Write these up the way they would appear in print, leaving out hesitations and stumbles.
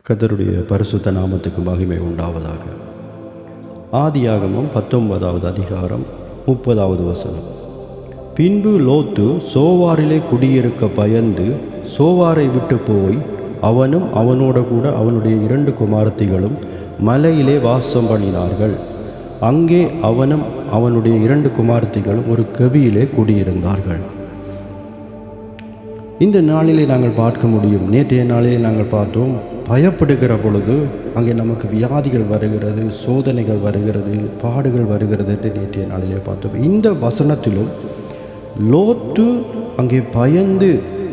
கர்த்தருடைய பரிசுத்த நாமத்துக்கு மகிமை உண்டாவதாக. ஆதியாகமம் 19வது அதிகாரம் 30வது வசனம். பின்பு லோத்து சோவாரிலே குடியிருக்க பயந்து சோவாரை விட்டு போய் அவனும் அவனோட கூட அவனுடைய 2 குமாரத்திகளும் மலையிலே வாசம் பண்ணினார்கள். அங்கே அவனும் அவனுடைய 2 குமாரத்திகளும் ஒரு கெபியிலே குடியிருந்தார்கள். இந்த நாளிலே நாங்கள் பார்க்க முடியும். நேற்றைய நாளிலே நாங்கள் பார்த்தோம், பயப்படுகிற பொழுது அங்கே நமக்கு வியாதிகள் வருகிறது, சோதனைகள் வருகிறது, பாடுகள் வருகிறது என்று நேற்றைய நாளிலே பார்த்தோம். இந்த வசனத்திலும் லோத்து அங்கே பயந்து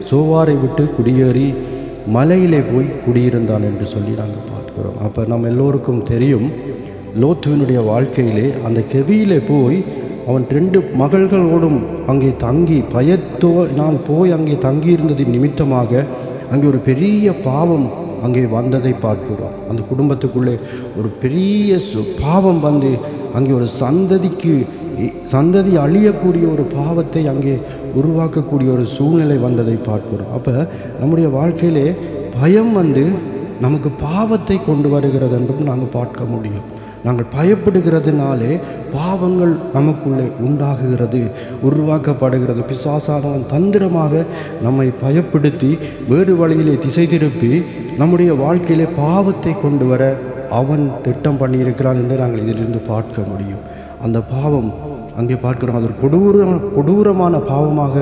சோவாரை விட்டு குடியேறி மலையிலே போய் குடியிருந்தான் என்று சொல்லி நாங்கள் பார்க்கிறோம். அப்போ நம்ம எல்லோருக்கும் தெரியும், லோத்துவினுடைய வாழ்க்கையிலே அந்த கெபியிலே போய் அவன் 2 மகள்களோடும் அங்கே தங்கி பயத்தோனால் போய் அங்கே தங்கியிருந்ததின் நிமித்தமாக அங்கே ஒரு பெரிய பாவம் அங்கே வந்ததை பார்க்கிறோம். அந்த குடும்பத்துக்குள்ளே ஒரு பெரிய பாவம் வந்து அங்கே ஒரு சந்ததி அழியக்கூடிய ஒரு பாவத்தை அங்கே உருவாக்கக்கூடிய ஒரு சூழ்நிலை வந்ததை பார்க்கிறோம். அப்போ நம்முடைய வாழ்க்கையிலே பயம் வந்து நமக்கு பாவத்தை கொண்டு வருகிறது என்றும் நாங்கள் பார்க்க முடியும். நாங்கள் பயப்படுகிறதுனாலே பாவங்கள் நமக்குள்ளே உண்டாகுகிறது, உருவாக்கப்படுகிறது. பிசாசானவன் தந்திரமாக நம்மை பயப்படுத்தி வேறு வழியிலே திசை திருப்பி நம்முடைய வாழ்க்கையிலே பாவத்தை கொண்டு வர அவன் திட்டம் பண்ணியிருக்கிறான் என்று நாங்கள் இதிலிருந்து பார்க்க முடியும். அந்த பாவம் அங்கே பார்க்கிறோம், அது கொடூரமான பாவமாக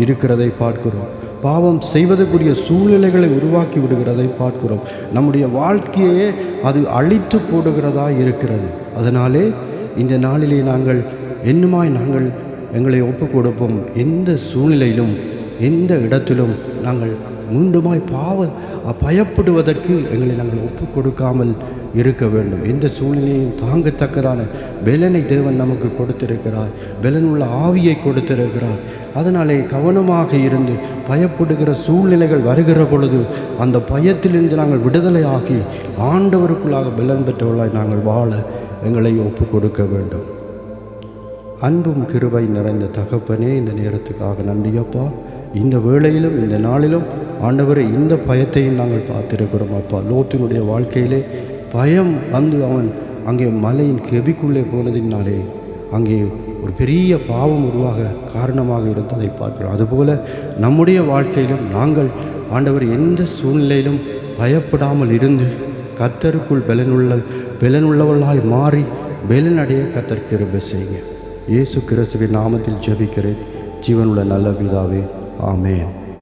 இருக்கிறதை பார்க்கிறோம். பாவம் செய்வதற்குரிய சூழ்நிலைகளை உருவாக்கி விடுகிறதை பார்க்கிறோம். நம்முடைய வாழ்க்கையே அது அழித்து போடுகிறதா இருக்கிறது. அதனாலே இந்த நாளிலே நாங்கள் நாங்கள் எங்களை ஒப்பு கொடுப்போம். எந்த சூழ்நிலையிலும் எந்த இடத்திலும் நாங்கள் மீண்டுமாய் பயப்படுவதற்கு எங்களை நாங்கள் ஒப்பு கொடுக்காமல் இருக்க வேண்டும். எந்த சூழ்நிலையும் தாங்கத்தக்கதான பெலனை தேவன் நமக்கு கொடுத்திருக்கிறார், பெலனுள்ள ஆவியை கொடுத்திருக்கிறார். அதனாலே கவனமாக இருந்து பயப்படுகிற சூழ்நிலைகள் வருகிற பொழுது அந்த பயத்திலிருந்து நாங்கள் விடுதலை ஆகி ஆண்டவருக்குள்ளாக பெலன் பெற்றவர்களாய் நாங்கள் வாழ எங்களை ஒப்பு கொடுக்க வேண்டும். அன்பும் கிருபை நிறைந்த தகப்பனே, இந்த நேரத்துக்காக நன்றியப்பா. இந்த வேளையிலும் இந்த நாளிலும் ஆண்டவரை இந்த பயத்தையும் நாங்கள் பார்த்திருக்கிறோம் அப்பா. லோத்தினுடைய வாழ்க்கையிலே பயம் வந்து அவன் அங்கே மலையின் கெபிக்குள்ளே போனதினாலே அங்கே ஒரு பெரிய பாவம் உருவாக காரணமாக இருந்ததை பார்க்கிறோம். அதுபோல் நம்முடைய வாழ்க்கையிலும் நாங்கள் ஆண்டவர் எந்த சூழ்நிலையிலும் பயப்படாமல் இருந்து கர்த்தருக்குள் பெலனுள்ளவர்களாய் மாறி பெலனடைய கர்த்தர் கிருபை செய்யுங்க. இயேசு கிறிஸ்துவின் நாமத்தில் ஜெபிக்கிறேன், ஜீவனுள்ள நல்ல பிதாவே, ஆமென்.